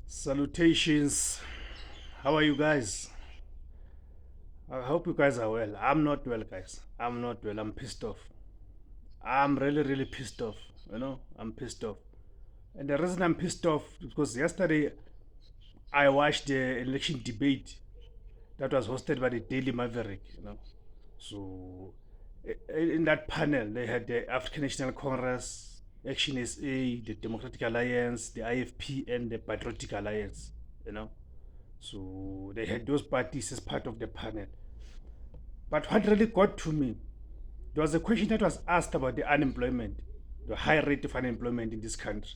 Salutations. How are you guys? I hope you guys are well. I'm not well, guys. I'm not well. I'm pissed off. I'm really, really pissed off. I'm pissed off. And the reason I'm pissed off is because yesterday I watched the election debate that was hosted by the Daily Maverick. So in that panel, they had the African National Congress, Action SA, the Democratic Alliance, the IFP, and the Patriotic Alliance. You know, so they had those parties as part of the panel. But what really got to me, there was a question that was asked about the unemployment, the high rate of unemployment in this country.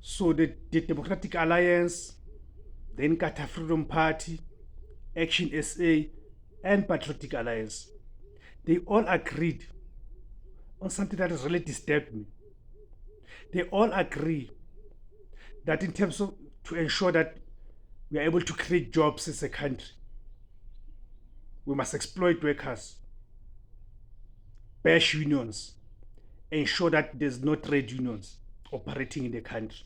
So the Democratic Alliance, the Inkatha Freedom Party, Action SA, and Patriotic Alliance, they all agreed on something that has really disturbed me. They all agree that in terms of to ensure that we are able to create jobs as a country, we must exploit workers, bash unions, ensure that there's no trade unions operating in the country,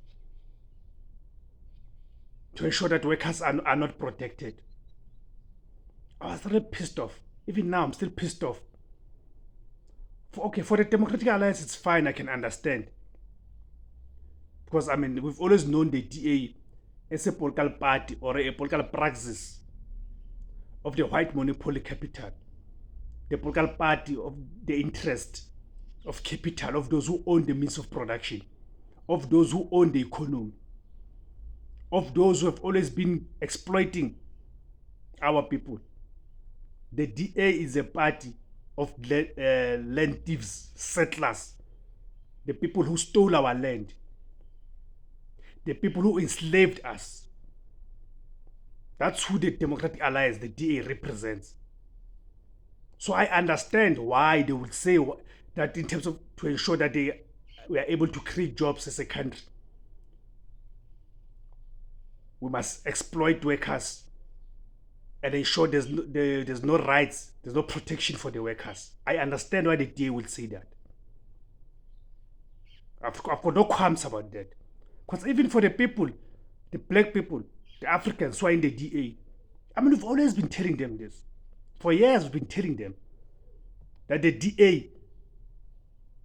to ensure that workers are not protected. I was really pissed off. Even now, I'm still pissed off. For the Democratic Alliance, it's fine, I can understand. Because, we've always known the DA as a political party or a political praxis of the white monopoly capital, the political party of the interest of capital, of those who own the means of production, of those who own the economy, of those who have always been exploiting our people. The DA is a party of land thieves, settlers, the people who stole our land, the people who enslaved us. That's who the Democratic Alliance, the DA, represents. So I understand why they would say that in terms of to ensure that we are able to create jobs as a country, we must exploit workers and ensure there's no rights, there's no protection for the workers. I understand why the DA will say that. I've got no qualms about that. Because even for the people, the black people, the Africans who are in the DA, we've always been telling them this. For years, we've been telling them that the DA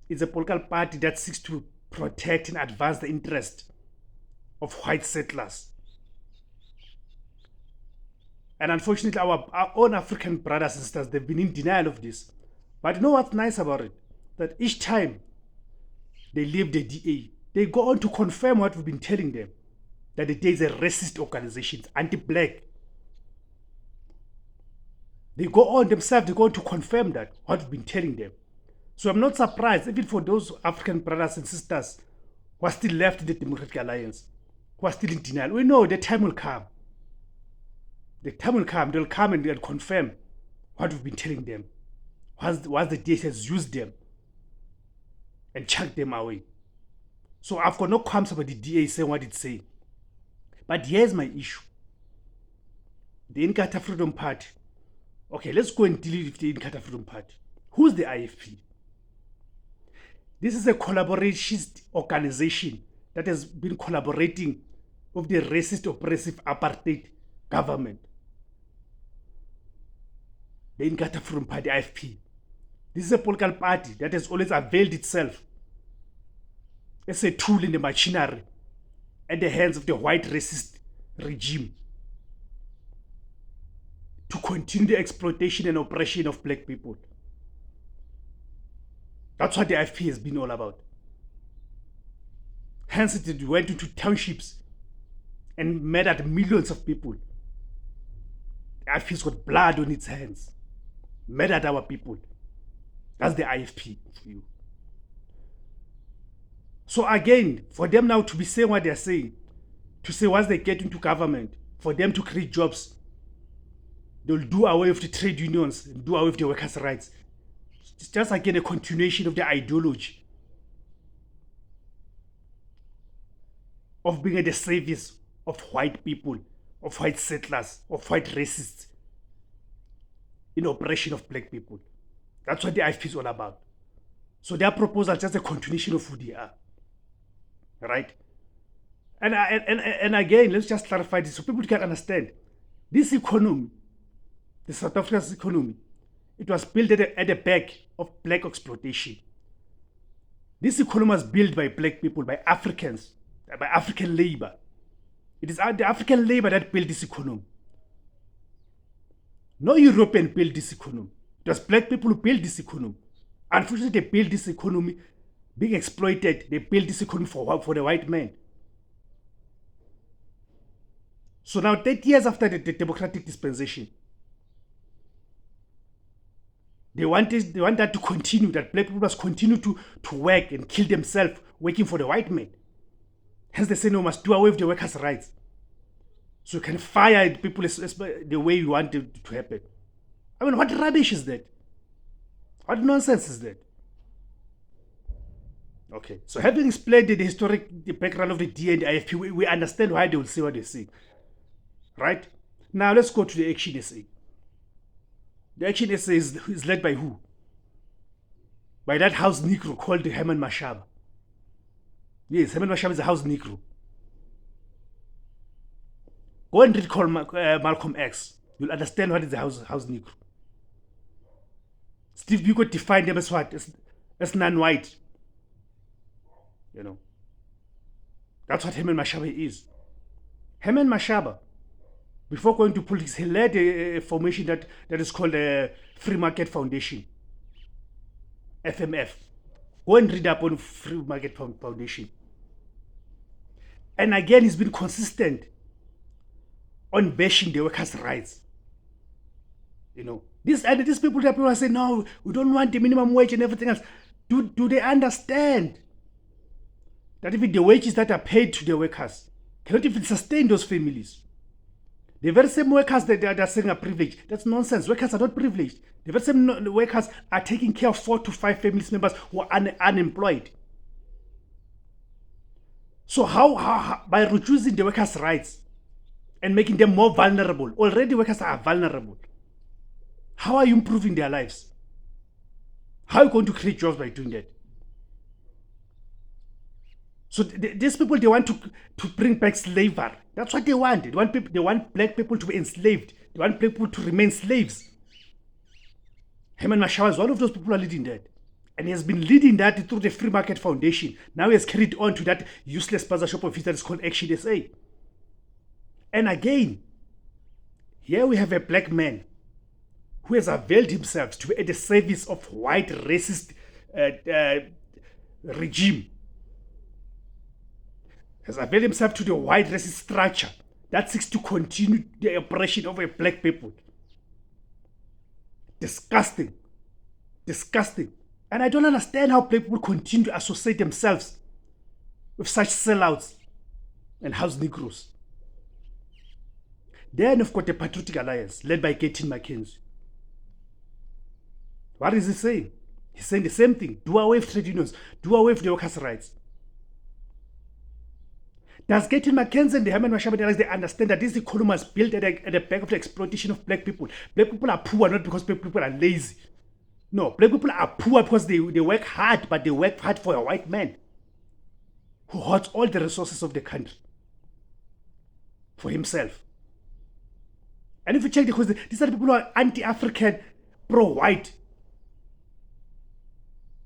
is a political party that seeks to protect and advance the interest of white settlers. And unfortunately, our own African brothers and sisters, they've been in denial of this. But you know what's nice about it? That each time they leave the DA, they go on to confirm what we've been telling them, that the DA is a racist organization, anti-black. They go on themselves, they go on to confirm that, what we've been telling them. So I'm not surprised, even for those African brothers and sisters who are still left in the Democratic Alliance, who are still in denial. We know the time will come. The time will come, they'll come and they'll confirm what we've been telling them. Once the DA has used them and chucked them away. So I've got no qualms about the DA saying what it's saying. But here's my issue. The Inkatha Freedom Party. Okay, let's go and deal with the Inkatha Freedom Party. Who's the IFP? This is a collaborationist organization that has been collaborating with the racist, oppressive apartheid government. The Inkatha Freedom Party, IFP. This is a political party that has always availed itself as a tool in the machinery at the hands of the white racist regime to continue the exploitation and oppression of black people. That's what the IFP has been all about. Hence it went into townships and murdered millions of people. The IFP's got blood on its hands. Murdered our people. That's the IFP for you. So again, for them now to be saying what they're saying, to say once they get into government, for them to create jobs, they'll do away with the trade unions, and do away with the workers' rights. It's just again a continuation of the ideology of being at the service of white people, of white settlers, of white racists in oppression of black people. That's what the IFP is all about. So their proposal is just a continuation of who they are. Right? And again, let's just clarify this so people can understand. This economy, the South Africa's economy, it was built at the back of black exploitation. This economy was built by black people, by Africans, by African labor. It is the African labor that built this economy. No European built this economy. It was black people who built this economy. Unfortunately, they built this economy being exploited. They built this economy for the white man. So now, 30 years after the democratic dispensation, they want that to continue, that black people must continue to work and kill themselves working for the white man. Hence they say, no, must do away with the workers' rights. So you can fire people the way you want it to happen. I mean, what rubbish is that? What nonsense is that? Okay, so having explained the background of the DA and the IFP, we understand why they will say what they say. Right? Now let's go to the action essay. The action essay is led by who? By that house Negro called Herman Mashaba. Yes, Herman Mashaba is a house Negro. Go and read Malcolm X. You'll understand what is a house Negro. Steve Biko defined them as what? As non-white. You know. That's what Herman Mashaba is. Herman Mashaba, before going to politics, he led a formation that is called a Free Market Foundation, FMF. Go and read up on Free Market Foundation. And again, he's been consistent on bashing the workers' rights. You know, these people that people are saying, no, we don't want the minimum wage and everything else. Do they understand that even the wages that are paid to the workers cannot even sustain those families? The very same workers that are saying are privileged. That's nonsense. Workers are not privileged. The very same workers are taking care of 4 to 5 family members who are unemployed. So how by reducing the workers' rights and making them more vulnerable, already workers are vulnerable, how are you improving their lives? How are you going to create jobs by doing that? So these people, they want to bring back slavery. That's what they want. They want black people to be enslaved. They want black people to remain slaves. Herman Mashaba is one of those people who are leading that. And he has been leading that through the Free Market Foundation. Now he has carried on to that useless sponsorship of his that is called Action SA. And again, here we have a black man who has availed himself to be at the service of white racist regime. Has availed himself to the white racist structure that seeks to continue the oppression of a black people. Disgusting. Disgusting. And I don't understand how black people continue to associate themselves with such sellouts and house Negroes. Then you've got the Patriotic Alliance led by Gaten McKenzie. What is he saying? He's saying the same thing. Do away with trade unions. Do away with the workers' rights. Does Gaten McKenzie and the Herman Mashaba, they understand that this economy is built at the back of the exploitation of black people? Black people are poor not because black people are lazy. No, black people are poor because they work hard, but they work hard for a white man who hoards all the resources of the country for himself. And if you check these are the people who are anti-African, pro-white.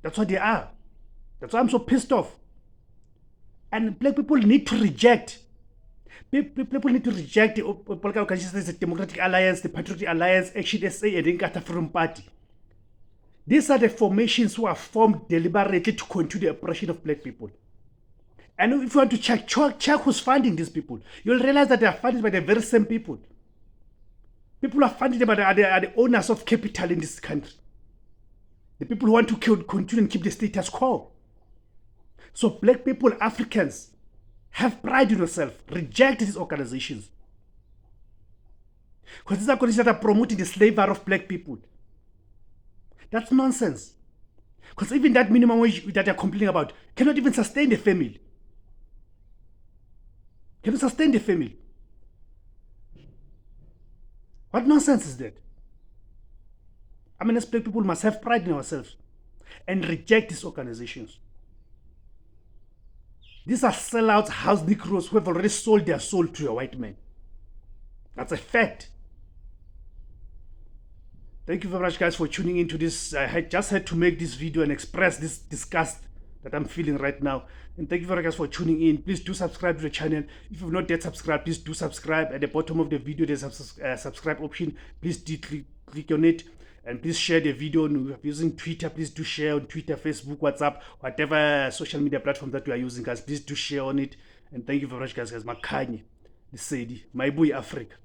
That's what they are. That's why I'm so pissed off. And black people need to reject. People need to reject the political organizations, the Democratic Alliance, the Patriotic Alliance, Action SA, and the Inkatha Freedom Party. These are the formations who are formed deliberately to continue the oppression of black people. And if you want to check who's funding these people, you'll realize that they are funded by the very same people. People are funded by the owners of capital in this country. The people who want to continue and keep the status quo. So black people, Africans, have pride in yourself. Reject these organizations. Because these organizations that are promoting the slavery of black people. That's nonsense. Because even that minimum wage that they're complaining about cannot even sustain the family. Cannot sustain the family. What nonsense is that? I mean, as black people must have pride in ourselves and reject these organizations. These are sellouts, house Negroes who have already sold their soul to a white man. That's a fact. Thank you very much, guys, for tuning into this. I just had to make this video and express this disgust that I'm feeling right now. And thank you very much for tuning in. Please do subscribe to the channel. If you've not yet subscribed, please do subscribe. At the bottom of the video, there's a subscribe option. Please do click on it. And please share the video using Twitter. Please do share on Twitter, Facebook, WhatsApp, whatever social media platform that you are using, guys. Please do share on it. And thank you very much, guys. Makhanye, Lisedi, my boy Africa.